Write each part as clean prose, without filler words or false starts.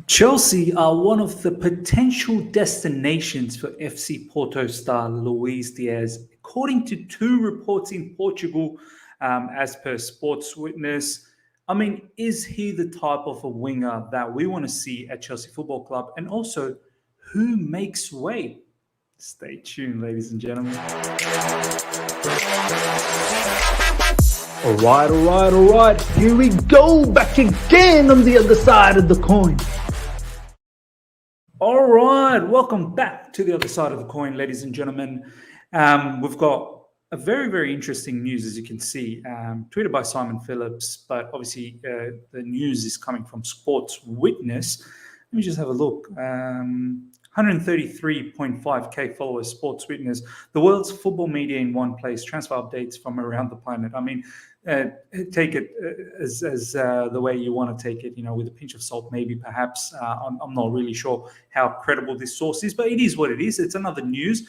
Chelsea are one of the potential destinations for FC Porto star Luis Diaz, according to two reports in Portugal, as per Sports Witness. I mean, is he the type of a winger that we want to see at Chelsea Football Club? And also, who makes way? Stay tuned, ladies and gentlemen. All right. Here we go, back again on the other side of the coin. All right, welcome back to the other side of the coin, ladies and gentlemen. We've got a very, very interesting news, as you can see, tweeted by Simon Phillips, but obviously the news is coming from Sports Witness. Let me just have a look. 133.5k followers, Sports Witness, the world's football media in one place, transfer updates from around the planet. I mean, take it as the way you want to take it, with a pinch of salt, maybe, perhaps. I'm not really sure how credible this source is, but it is what it is. It's another news.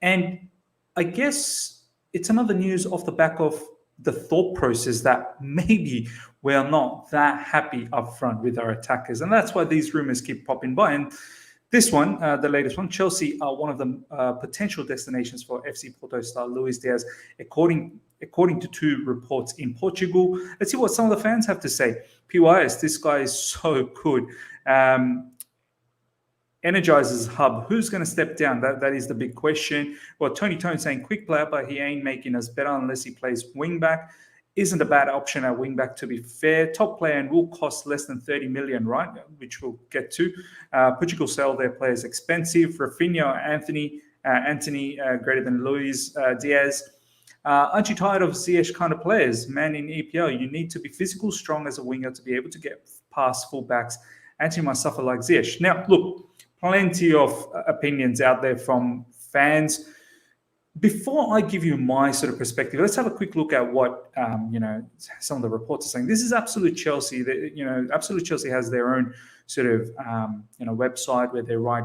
And I guess it's another news off the back of the thought process that maybe we're not that happy up front with our attackers. And that's why these rumors keep popping by. And this one, the latest one, Chelsea are one of the potential destinations for FC Porto star Luis Diaz, according to two reports in Portugal. Let's see what some of the fans have to say. PYS, this guy is so good. Energizes hub. Who's going to step down? That is the big question. Well, Tony Tone saying quick player, but he ain't making us better unless he plays wing back. Isn't a bad option at wing back, to be fair. Top player and will cost less than 30 million, right? Which we'll get to. Portugal sell their players expensive. Rafinha, Anthony greater than Luis Diaz. Aren't you tired of Ziyech kind of players? Man, in EPL, you need to be physical, strong as a winger to be able to get past fullbacks. Anthony might suffer like Ziyech. Now, look, plenty of opinions out there from fans. Before I give you my sort of perspective, let's have a quick look at what some of the reports are saying. This is Absolute Chelsea. Absolute Chelsea has their own sort of website where they write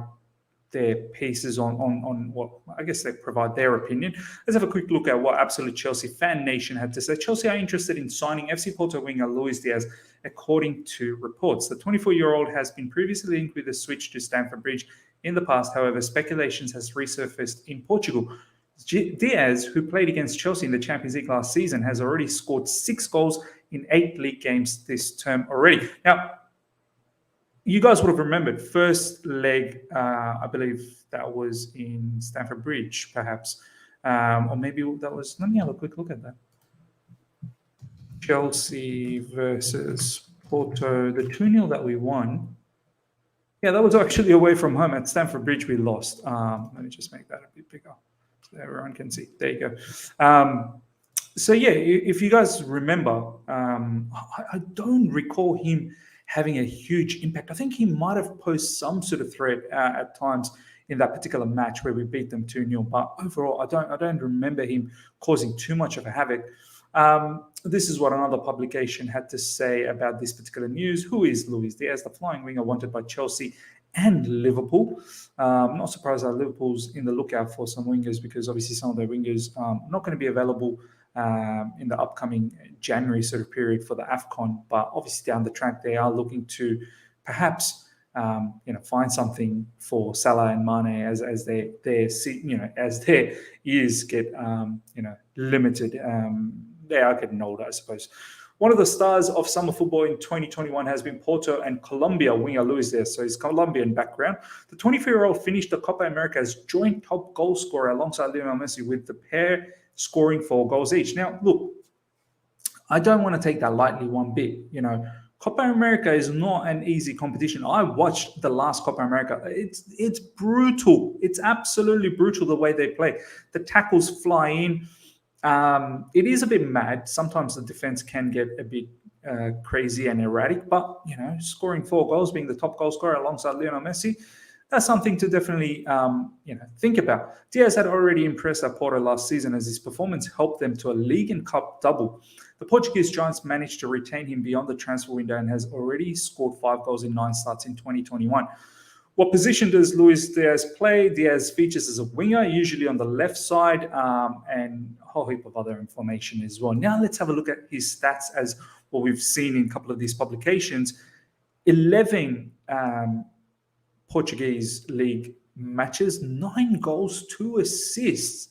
their pieces on what I guess they provide their opinion. Let's have a quick look at what Absolute Chelsea Fan Nation had to say. Chelsea are interested in signing FC Porto winger Luis Diaz, according to reports. The 24-year-old has been previously linked with a switch to Stamford Bridge in the past. However, speculations has resurfaced in Portugal. Diaz, who played against Chelsea in the Champions League last season, has already scored 6 goals in 8 league games this term already. Now, you guys would have remembered first leg, I believe that was in Stamford Bridge, perhaps. Or maybe that was, let me have a quick look at that. Chelsea versus Porto, the 2-0 that we won. Yeah, that was actually away from home. At Stamford Bridge, we lost. Let me just make that a bit bigger so everyone can see. There you go. So, yeah, if you guys remember, I don't recall him having a huge impact. I think he might have posed some sort of threat at times in that particular match where we beat them 2-0. But overall, I don't remember him causing too much of a havoc. This is what another publication had to say about this particular news. Who is Luis Diaz, the flying winger wanted by Chelsea and Liverpool? I'm not surprised that Liverpool's in the lookout for some wingers, because obviously some of their wingers are not going to be available in the upcoming January sort of period for the AFCON. But obviously down the track, they are looking to perhaps find something for Salah and Mane as their years get limited. They are getting older, I suppose. One of the stars of summer football in 2021 has been Porto and Colombia winger Luis Diaz. So he's Colombian background. The 24-year-old finished the Copa America as joint top goal scorer alongside Lionel Messi, with the pair scoring 4 goals each. Now, look, I don't want to take that lightly one bit. Copa America is not an easy competition. I watched the last Copa America. It's brutal. It's absolutely brutal the way they play. The tackles fly in. It is a bit mad. Sometimes the defense can get a bit crazy and erratic, but scoring 4 goals, being the top goal scorer alongside Lionel Messi, that's something to definitely think about. Diaz had already impressed at Porto last season, as his performance helped them to a league and cup double. The Portuguese Giants managed to retain him beyond the transfer window and has already scored 5 goals in 9 starts in 2021. What position does Luis Diaz play? Diaz features as a winger, usually on the left side, and a whole heap of other information as well. Now let's have a look at his stats, as what we've seen in a couple of these publications. 11 Portuguese league matches, 9 goals, 2 assists.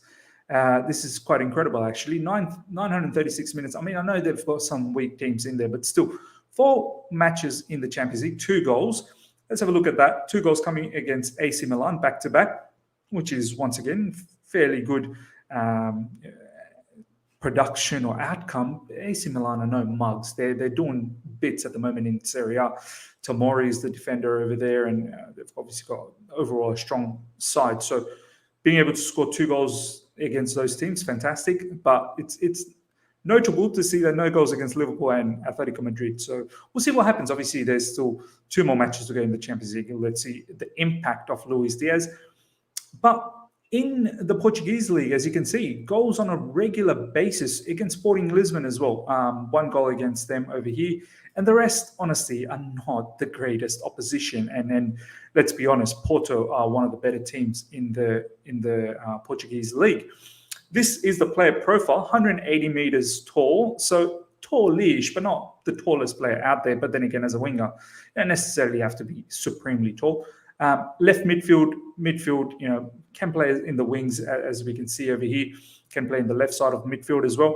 This is quite incredible, actually. 936 minutes. I mean, I know they've got some weak teams in there, but still, 4 matches in the Champions League, 2 goals. Let's have a look at that. 2 goals coming against AC Milan back-to-back, which is, once again, fairly good production or outcome. AC Milan are no mugs. They're doing bits at the moment in Serie A. Tomori is the defender over there, and they've obviously got overall a strong side. So being able to score 2 goals against those teams, fantastic. But it's notable to see that no goals against Liverpool and Atletico Madrid. So we'll see what happens. Obviously, there's still 2 more matches to go in the Champions League. Let's see the impact of Luis Diaz. But in the Portuguese league, as you can see, goals on a regular basis against Sporting Lisbon as well. 1 goal against them over here. And the rest, honestly, are not the greatest opposition. And then, let's be honest, Porto are one of the better teams in the Portuguese league. This is the player profile, 180 meters tall. So tallish, but not the tallest player out there. But then again, as a winger, you don't necessarily have to be supremely tall. Left midfield, can play in the wings, as we can see over here, can play in the left side of midfield as well.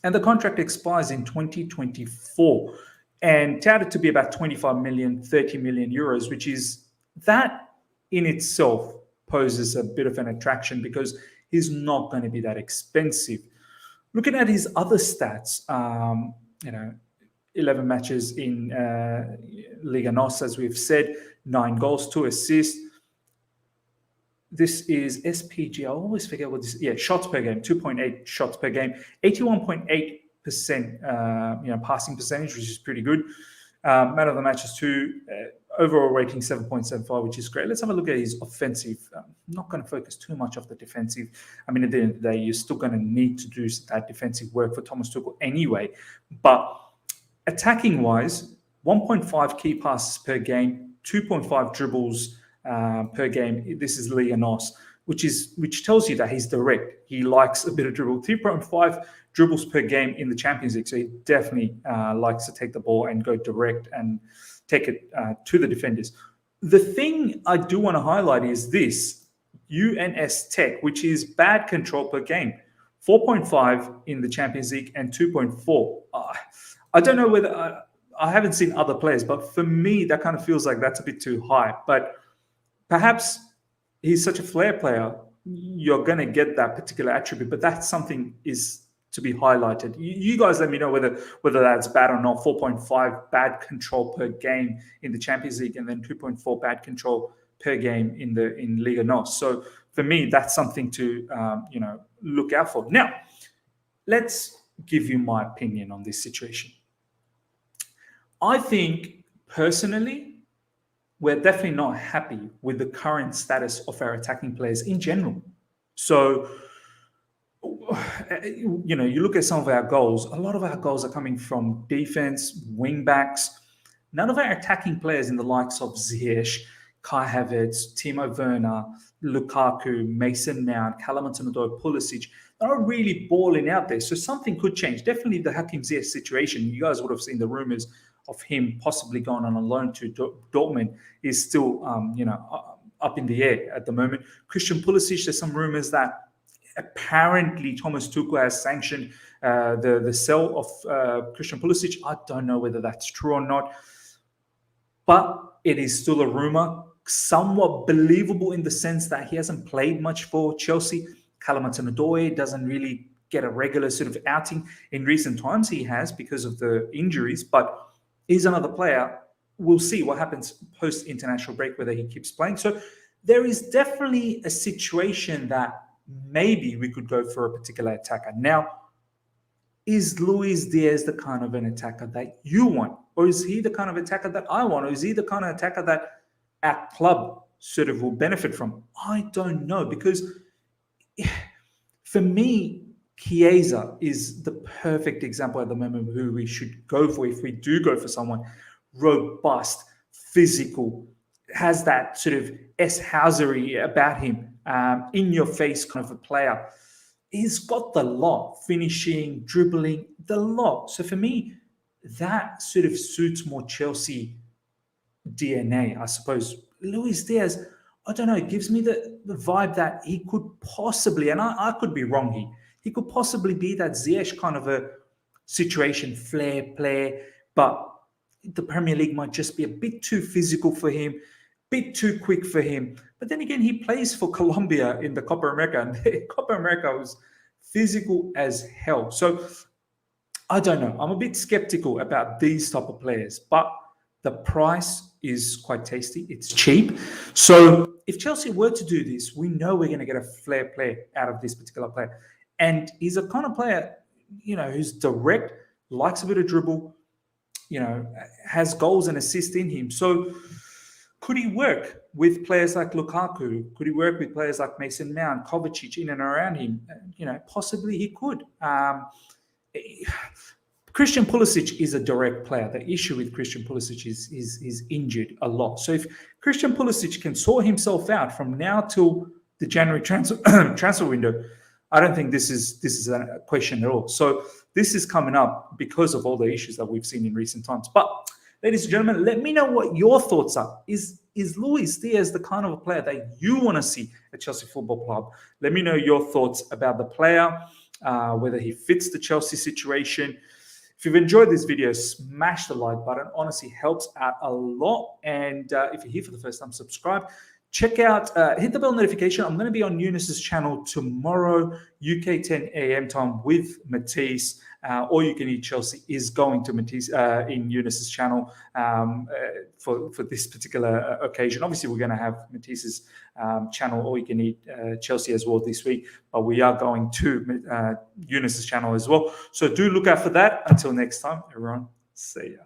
And the contract expires in 2024 and touted to be about 25 million, 30 million euros, which is, that in itself poses a bit of an attraction because he's not going to be that expensive. Looking at his other stats, 11 matches in Liga NOS, as we've said, 9 goals, 2 assists. This is SPG. I always forget what this is. Yeah, shots per game, 2.8 shots per game, 81.8% passing percentage, which is pretty good. Man of the match is 2. Overall rating 7.75, which is great. Let's have a look at his offensive. I'm not going to focus too much on the defensive. I mean, at the end of the day, you're still going to need to do that defensive work for Thomas Tuchel anyway. But attacking-wise, 1.5 key passes per game, 2.5 dribbles per game. This is Liga NOS, which tells you that he's direct. He likes a bit of dribble. 3.5 dribbles per game in the Champions League. So he definitely likes to take the ball and go direct and take it to the defenders. The thing I do want to highlight is this, UNS Tech, which is bad control per game. 4.5 in the Champions League and 2.4. I don't know whether... I haven't seen other players, but for me, that kind of feels like that's a bit too high. But perhaps he's such a flair player, you're going to get that particular attribute, but that's something is to be highlighted. You guys let me know whether that's bad or not. 4.5 bad control per game in the Champions League, and then 2.4 bad control per game in Liga NOS. So for me, that's something to look out for. Now, let's give you my opinion on this situation. I think personally, we're definitely not happy with the current status of our attacking players in general. So, you look at some of our goals, a lot of our goals are coming from defense, wing backs. None of our attacking players in the likes of Ziyech, Kai Havertz, Timo Werner, Lukaku, Mason Mount, Callum Hudson-Odoi, Pulisic, they're not really balling out there. So something could change. Definitely the Hakim Ziyech situation, you guys would have seen the rumors of him possibly going on a loan to Dortmund is still, up in the air at the moment. Christian Pulisic, there's some rumors that apparently Thomas Tuchel has sanctioned the sell of Christian Pulisic. I don't know whether that's true or not, but it is still a rumor, somewhat believable in the sense that he hasn't played much for Chelsea. Callum Hudson-Odoi doesn't really get a regular sort of outing. In recent times, he has because of the injuries, but he's another player. We'll see what happens post-international break, whether he keeps playing. So there is definitely a situation that maybe we could go for a particular attacker. Now, is Luis Diaz the kind of an attacker that you want? Or is he the kind of attacker that I want? Or is he the kind of attacker that our club sort of will benefit from? I don't know, because for me, Chiesa is the perfect example at the moment of who we should go for if we do go for someone robust, physical, has that sort of S-housery about him, in-your-face kind of a player. He's got the lot, finishing, dribbling, the lot. So for me, that sort of suits more Chelsea DNA, I suppose. Luis Diaz, I don't know, it gives me the vibe that he could possibly, and I could be wrong here, he could possibly be that Ziyech kind of a situation flair player, but the Premier League might just be a bit too physical for him, bit too quick for him. But then again, he plays for Colombia in the Copa America, and the Copa America was physical as hell. So I don't know. I'm a bit skeptical about these type of players, but the price is quite tasty. It's cheap. So if Chelsea were to do this, we know we're going to get a flair player out of this particular player. And he's a kind of player, who's direct, likes a bit of dribble, has goals and assists in him. So could he work with players like Lukaku? Could he work with players like Mason Mount, Kovacic in and around him? Possibly he could. Christian Pulisic is a direct player. The issue with Christian Pulisic is injured a lot. So if Christian Pulisic can sort himself out from now till the January transfer window, I don't think this is a question at all. So this is coming up because of all the issues that we've seen in recent times. But ladies and gentlemen, let me know what your thoughts are. Is Luis Diaz the kind of a player that you want to see at Chelsea Football Club? Let me know your thoughts about the player, whether he fits the Chelsea situation. If you've enjoyed this video, smash the like button. Honestly, helps out a lot. And if you're here for the first time, subscribe. Check out, hit the bell notification. I'm going to be on Eunice's channel tomorrow, UK 10 a.m. time with Matisse. All You Can Eat Chelsea is going to Matisse in Eunice's channel for this particular occasion. Obviously, we're going to have Matisse's channel, All You Can Eat Chelsea as well this week, but we are going to Eunice's channel as well. So do look out for that. Until next time, everyone, see ya.